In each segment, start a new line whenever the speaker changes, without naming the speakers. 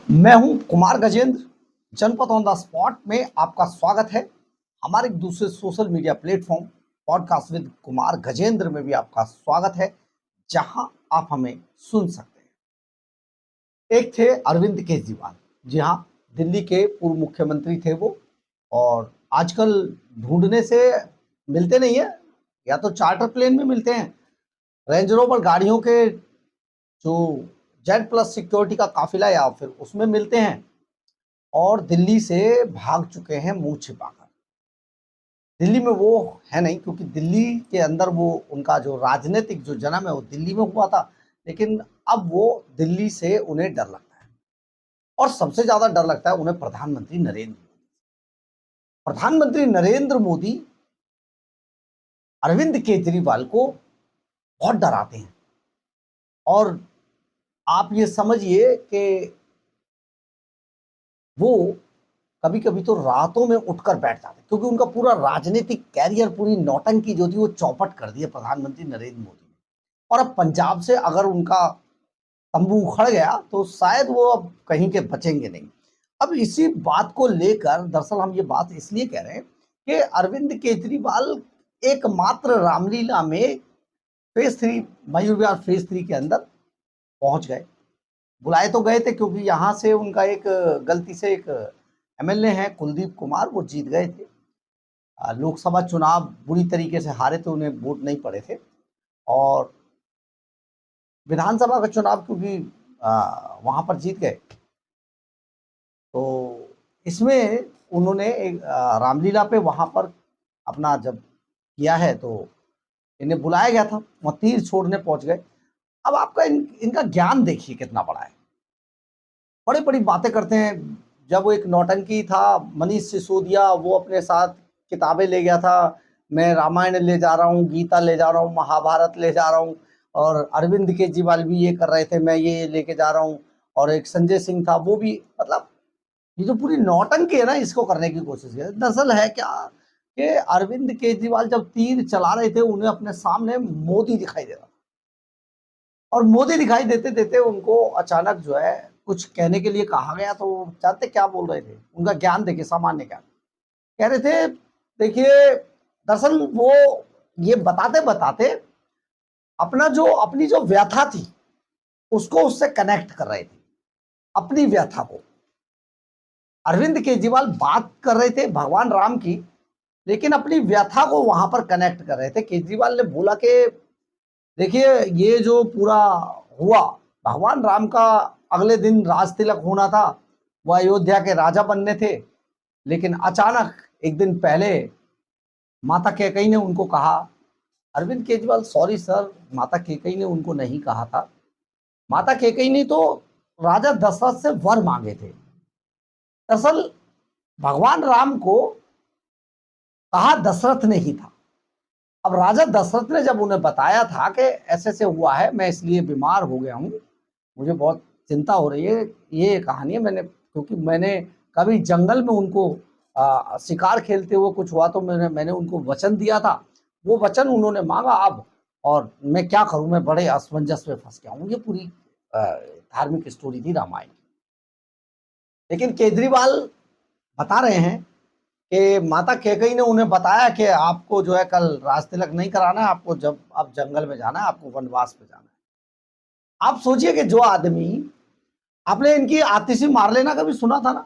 मैं हूं कुमार गजेंद्र। जनपद ऑन द स्पॉट में आपका स्वागत है। हमारे एक दूसरे social media platform podcast with Kumar Gajendra में भी आपका स्वागत है, जहां आप हमें सुन सकते हैं। एक थे अरविंद केजरीवाल। जी हाँ, दिल्ली के पूर्व मुख्यमंत्री थे वो। और आजकल ढूंढने से मिलते नहीं है, या तो चार्टर प्लेन में मिलते हैं, रेंज रोवर गाड़ियों के जो जेड प्लस सिक्योरिटी का काफिला, या फिर उसमें मिलते हैं। और दिल्ली से भाग चुके हैं मुंह छिपाकर। दिल्ली में वो है नहीं, क्योंकि दिल्ली के अंदर वो उनका जो राजनीतिक जो जन्म है वो दिल्ली में हुआ था। लेकिन अब वो दिल्ली से उन्हें डर लगता है, और सबसे ज्यादा डर लगता है उन्हें प्रधानमंत्री नरेंद्र मोदी। प्रधानमंत्री नरेंद्र मोदी अरविंद केजरीवाल को बहुत डराते हैं। और आप ये समझिए कि वो कभी कभी तो रातों में उठकर बैठ जाते, क्योंकि उनका पूरा राजनीतिक कैरियर, पूरी नौटंकी जो थी वो चौपट कर दी है प्रधानमंत्री नरेंद्र मोदी ने। और अब पंजाब से अगर उनका तंबू उखड़ गया तो शायद वो अब कहीं के बचेंगे नहीं। अब इसी बात को लेकर दरअसल हम ये बात इसलिए कह रहे हैं कि अरविंद केजरीवाल एकमात्र रामलीला में फेज 3, मयूर विहार फेज 3 के अंदर पहुंच गए। बुलाए तो गए थे, क्योंकि यहाँ से उनका एक गलती से एक एमएलए हैं कुलदीप कुमार, वो जीत गए थे। लोकसभा चुनाव बुरी तरीके से हारे थे, उन्हें वोट नहीं पड़े थे। और विधानसभा का चुनाव क्योंकि वहां पर जीत गए, तो इसमें उन्होंने एक रामलीला पे वहां पर अपना जब किया है, तो इन्हें बुलाया गया था, वहां तीर छोड़ने पहुंच गए। अब आपका इनका ज्ञान देखिए कितना बड़ा है। बड़ी बड़ी बातें करते हैं। जब वो एक नौटंकी था, मनीष सिसोदिया, वो अपने साथ किताबें ले गया था, मैं रामायण ले जा रहा हूँ, गीता ले जा रहा हूँ, महाभारत ले जा रहा हूँ। और अरविंद केजरीवाल भी ये कर रहे थे, मैं ये लेके जा रहा हूँ। और एक संजय सिंह था, वो भी, मतलब ये जो पूरी नौटंकी है ना, इसको करने की कोशिश की। दरअसल है क्या कि अरविंद केजरीवाल जब तीर चला रहे थे, उन्हें अपने सामने मोदी दिखाई दे रहा था। और मोदी दिखाई देते देते उनको अचानक जो है कुछ कहने के लिए कहा गया, तो वो जानते क्या बोल रहे थे? उनका ज्ञान देखिए, सामान्य ज्ञान। कह रहे थे, देखिए, दरअसल वो ये बताते बताते अपनी जो व्यथा थी उसको उससे कनेक्ट कर रहे थे, अपनी व्यथा को। अरविंद केजरीवाल बात कर रहे थे भगवान राम की, लेकिन अपनी व्यथा को वहां पर कनेक्ट कर रहे थे। केजरीवाल ने बोला कि देखिए, ये जो पूरा हुआ, भगवान राम का अगले दिन राज तिलक होना था, वो अयोध्या के राजा बनने थे। लेकिन अचानक एक दिन पहले माता कैकेयी ने उनको कहा, अरविंद केजरीवाल, सॉरी सर, माता कैकेयी ने उनको नहीं कहा था। माता कैकेयी ने तो राजा दशरथ से वर मांगे थे। दरअसल भगवान राम को कहा दशरथ ने ही था। अब राजा दशरथ ने जब उन्हें बताया था कि ऐसे से हुआ है, मैं इसलिए बीमार हो गया हूँ, मुझे बहुत चिंता हो रही है, ये कहानी है, मैंने, क्योंकि मैंने कभी जंगल में उनको शिकार खेलते हुए कुछ हुआ, तो मैंने उनको वचन दिया था, वो वचन उन्होंने मांगा अब, और मैं क्या करूं, मैं बड़े असमंजस में फंस गया हूँ। ये पूरी धार्मिक स्टोरी थी रामायण की। लेकिन केजरीवाल बता रहे हैं कि माता कैकेयी ने उन्हें बताया कि आपको जो है कल राज तिलक नहीं कराना है, आपको जब अब जंगल में जाना है, आपको वनवास पे जाना है। आप सोचिए कि जो आदमी, आपने इनकी आतिशी मार लेना कभी सुना था ना?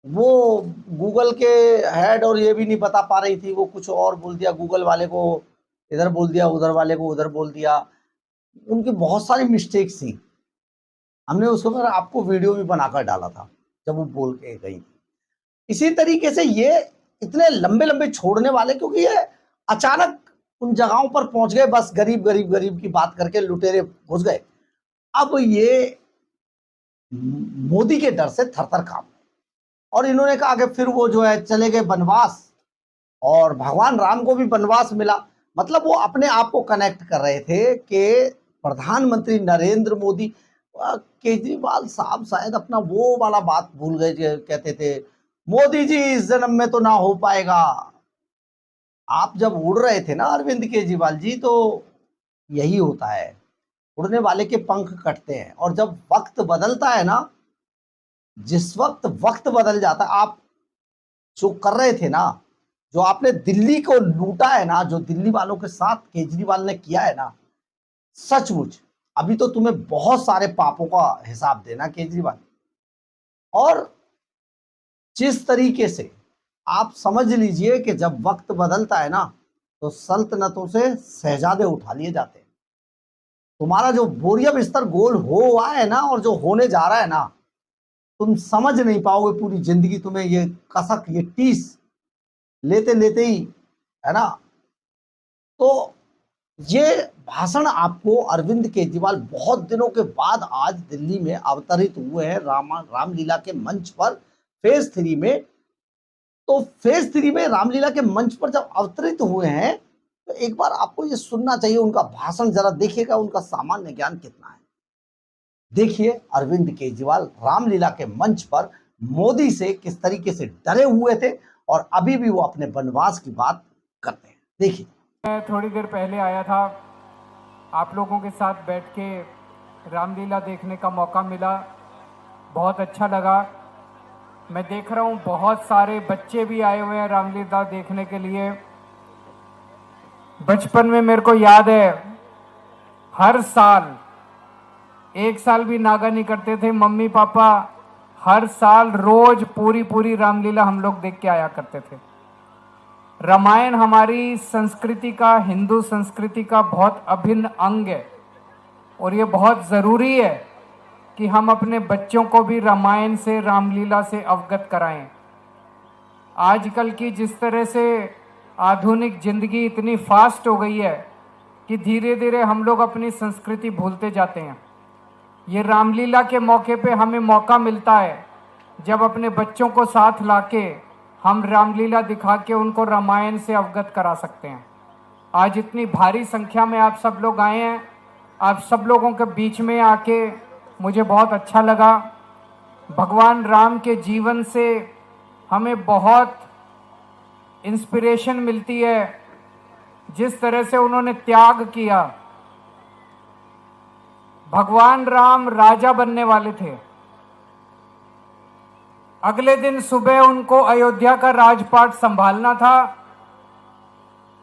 वो गूगल के हेड, और ये भी नहीं बता पा रही थी, वो कुछ और बोल दिया, गूगल वाले को इधर बोल दिया, उधर वाले को उधर बोल दिया। उनकी बहुत सारी मिस्टेक्स थी। हमने उसको पर आपको वीडियो भी बनाकर डाला था जब वो बोल के गई। इसी तरीके से ये इतने लंबे लंबे छोड़ने वाले, क्योंकि ये अचानक उन जगहों पर पहुंच गए, बस गरीब गरीब गरीब की बात करके लुटेरे घुस गए। अब ये मोदी के डर से थरथर कांप गए, और इन्होंने कहा कि फिर वो जो है चले गए बनवास, और भगवान राम को भी बनवास मिला। मतलब वो अपने आप को कनेक्ट कर रहे थे कि प्रधानमंत्री नरेंद्र मोदी, केजरीवाल साहब शायद अपना वो वाला बात भूल गए, कहते थे, मोदी जी इस जन्म में तो ना हो पाएगा। आप जब उड़ रहे थे ना अरविंद केजरीवाल जी, तो यही होता है। उड़ने वाले के पंख कटते हैं। और जब वक्त बदलता है ना, जिस वक्त बदल जाता है, आप जो कर रहे थे ना, जो आपने दिल्ली को लूटा है ना, जो दिल्ली वालों के साथ केजरीवाल ने किया है ना, सचमुच अभी तो तुम्हें बहुत सारे पापों का हिसाब देना केजरीवाल। और जिस तरीके से आप समझ लीजिए कि जब वक्त बदलता है ना, तो सल्तनतों से शहजादे उठा लिए जाते हैं। तुम्हारा जो बोरियम स्तर गोल हुआ है ना, और जो होने जा रहा है ना, तुम समझ नहीं पाओगे पूरी जिंदगी। तुम्हें ये कसक, ये टीस लेते लेते ही, है ना। तो ये भाषण आपको अरविंद केजरीवाल बहुत दिनों के बाद आज दिल्ली में अवतरित हुए हैं रामलीला के मंच पर, फेज 3 में। तो फेज 3 में रामलीला के मंच पर जब अवतरित हुए हैं, तो एक बार आपको ये सुनना चाहिए उनका भाषण। जरा देखिएगा उनका सामान्य ज्ञान कितना है। देखिए अरविंद केजरीवाल रामलीला के मंच पर मोदी से किस तरीके से डरे हुए थे, और अभी भी वो अपने वनवास की बात करते हैं। देखिए।
मैं थोड़ी देर पहले आया था, आप लोगों के साथ बैठ के रामलीला देखने का मौका मिला, बहुत अच्छा लगा। मैं देख रहा हूँ बहुत सारे बच्चे भी आए हुए हैं रामलीला देखने के लिए। बचपन में मेरे को याद है, हर साल, एक साल भी नागा नहीं करते थे मम्मी पापा, हर साल रोज पूरी रामलीला हम लोग देख के आया करते थे। रामायण हमारी संस्कृति का, हिंदू संस्कृति का बहुत अभिन्न अंग है, और ये बहुत ज़रूरी है कि हम अपने बच्चों को भी रामायण से, रामलीला से अवगत कराएं। आजकल की जिस तरह से आधुनिक जिंदगी इतनी फास्ट हो गई है कि धीरे धीरे हम लोग अपनी संस्कृति भूलते जाते हैं। ये रामलीला के मौके पे हमें मौका मिलता है जब अपने बच्चों को साथ लाके हम रामलीला दिखा के उनको रामायण से अवगत करा सकते हैं। आज इतनी भारी संख्या में आप सब लोग आए हैं, आप सब लोगों के बीच में आके मुझे बहुत अच्छा लगा। भगवान राम के जीवन से हमें बहुत इंस्पिरेशन मिलती है, जिस तरह से उन्होंने त्याग किया। भगवान राम राजा बनने वाले थे, अगले दिन सुबह उनको अयोध्या का राजपाट संभालना था,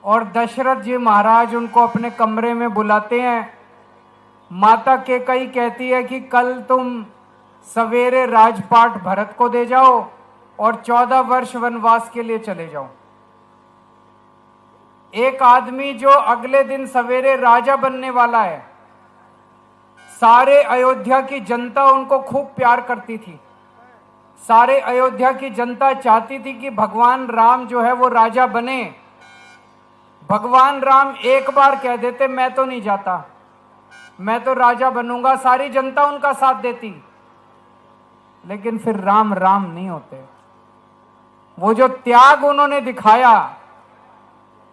और दशरथ जी महाराज उनको अपने कमरे में बुलाते हैं। माता कैकेयी कहती है कि कल तुम सवेरे राजपाट भरत को दे जाओ और 14 वर्ष वनवास के लिए चले जाओ। एक आदमी जो अगले दिन सवेरे राजा बनने वाला है, सारे अयोध्या की जनता उनको खूब प्यार करती थी। सारे अयोध्या की जनता चाहती थी कि भगवान राम जो है वो राजा बने। भगवान राम एक बार कह देते, मैं तो नहीं जाता, मैं तो राजा बनूंगा, सारी जनता उनका साथ देती। लेकिन फिर राम राम नहीं होते। वो जो त्याग उन्होंने दिखाया,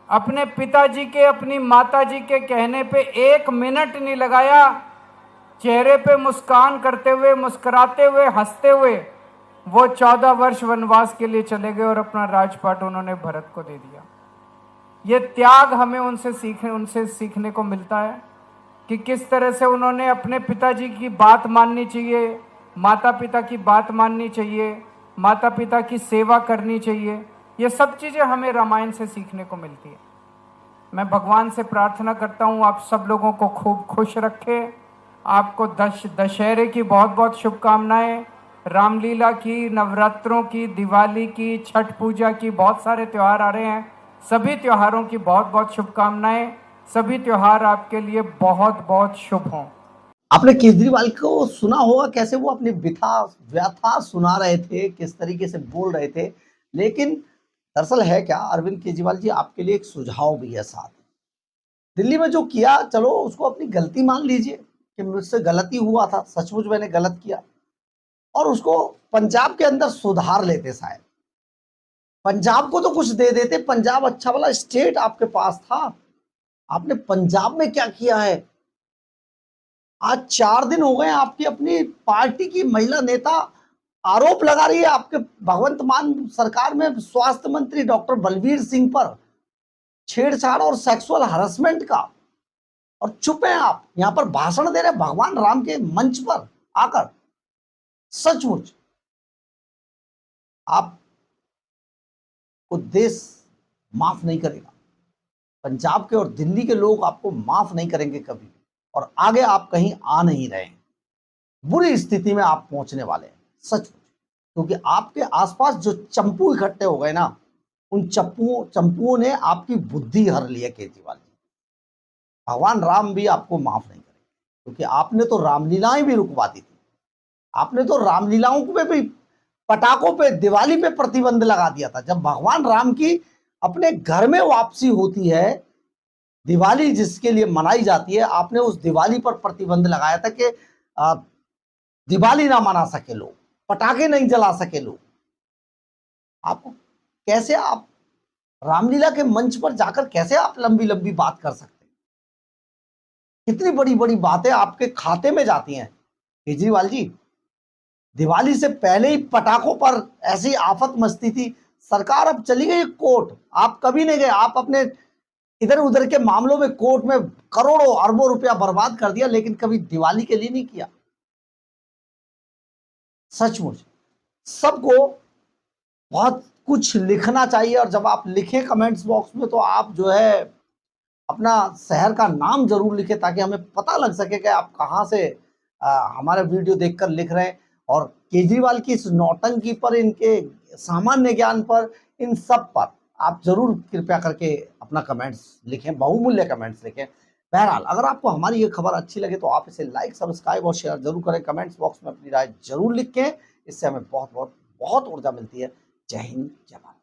अपने पिताजी के, अपनी माताजी के कहने पे 1 मिनट नहीं लगाया, चेहरे पे मुस्कान करते हुए, मुस्कुराते हुए, हंसते हुए वो 14 वर्ष वनवास के लिए चले गए और अपना राजपाट उन्होंने भरत को दे दिया। ये त्याग हमें उनसे सीखने को मिलता है कि किस तरह से उन्होंने अपने पिताजी की बात माननी चाहिए, माता पिता की बात माननी चाहिए, माता पिता की सेवा करनी चाहिए। ये सब चीज़ें हमें रामायण से सीखने को मिलती है। मैं भगवान से प्रार्थना करता हूँ आप सब लोगों को खूब खुश रखे। आपको दशहरे की बहुत बहुत शुभकामनाएं, रामलीला की, नवरात्रों की, दिवाली की, छठ पूजा की, बहुत सारे त्यौहार आ रहे हैं। सभी त्योहारों की बहुत बहुत शुभकामनाएं। सभी त्योहार आपके लिए बहुत बहुत शुभ हों।
आपने केजरीवाल को सुना होगा कैसे वो अपनी व्यथा सुना रहे थे, किस तरीके से बोल रहे थे। लेकिन दरअसल है क्या, अरविंद केजरीवाल जी, आपके लिए एक सुझाव भी है साथ। दिल्ली में जो किया, चलो उसको अपनी गलती मान लीजिए कि मुझसे गलती हुआ था, सचमुच मैंने गलत किया, और उसको पंजाब के अंदर सुधार लेते। शायद पंजाब को तो कुछ दे देते, पंजाब अच्छा वाला स्टेट आपके पास था। आपने पंजाब में क्या किया है? आज 4 दिन हो गए आपकी अपनी पार्टी की महिला नेता आरोप लगा रही है आपके भगवंत मान सरकार में स्वास्थ्य मंत्री डॉक्टर बलबीर सिंह पर छेड़छाड़ और सेक्सुअल हरासमेंट का। और चुप हैं आप, यहाँ पर भाषण दे रहे हैं भगवान राम के मंच पर आकर। सचमुच आप को देश माफ नहीं करेगा, पंजाब के और दिल्ली के लोग आपको माफ नहीं करेंगे कभी भी, और आगे आप कहीं आ नहीं रहे हैं, बुरी स्थिति में आप पहुंचने वाले हैं सचमुच। क्योंकि आपके आसपास जो चंपू इकट्ठे हो गए ना, उन चंपुओं ने आपकी बुद्धि हर ली है केजरीवाल जी। भगवान राम भी आपको माफ नहीं करेंगे, क्योंकि आपने तो रामलीलाएं भी रुकवा दी थी। आपने तो रामलीलाओं पे भी, पटाखों पे, दिवाली पे प्रतिबंध लगा दिया था। जब भगवान राम की अपने घर में वापसी होती है, दिवाली जिसके लिए मनाई जाती है, आपने उस दिवाली पर प्रतिबंध लगाया था कि दिवाली ना मना सके लोग, पटाखे नहीं जला सके लोग। आपको कैसे, आप रामलीला के मंच पर जाकर कैसे आप लंबी लंबी बात कर सकते हैं? कितनी बड़ी बड़ी बातें आपके खाते में जाती हैं केजरीवाल जी। दिवाली से पहले ही पटाखों पर ऐसी आफत मचती थी, सरकार अब चली गई कोर्ट, आप कभी नहीं गए। आप अपने इधर उधर के मामलों में कोर्ट में करोड़ों अरबों रुपया बर्बाद कर दिया, लेकिन कभी दिवाली के लिए नहीं किया। सचमुच सबको बहुत कुछ लिखना चाहिए, और जब आप लिखें कमेंट्स बॉक्स में, तो आप जो है अपना शहर का नाम जरूर लिखें, ताकि हमें पता लग सके कि आप कहाँ से हमारे वीडियो देखकर लिख रहे हैं। और केजरीवाल की इस नौटंकी पर, इनके सामान्य ज्ञान पर, इन सब पर आप जरूर कृपया करके अपना कमेंट्स लिखें, बहुमूल्य कमेंट्स लिखें। बहरहाल, अगर आपको हमारी ये खबर अच्छी लगे तो आप इसे लाइक, सब्सक्राइब और शेयर जरूर करें। कमेंट्स बॉक्स में अपनी राय जरूर लिखें, इससे हमें बहुत बहुत बहुत ऊर्जा मिलती है। जय हिंद, जय भारत।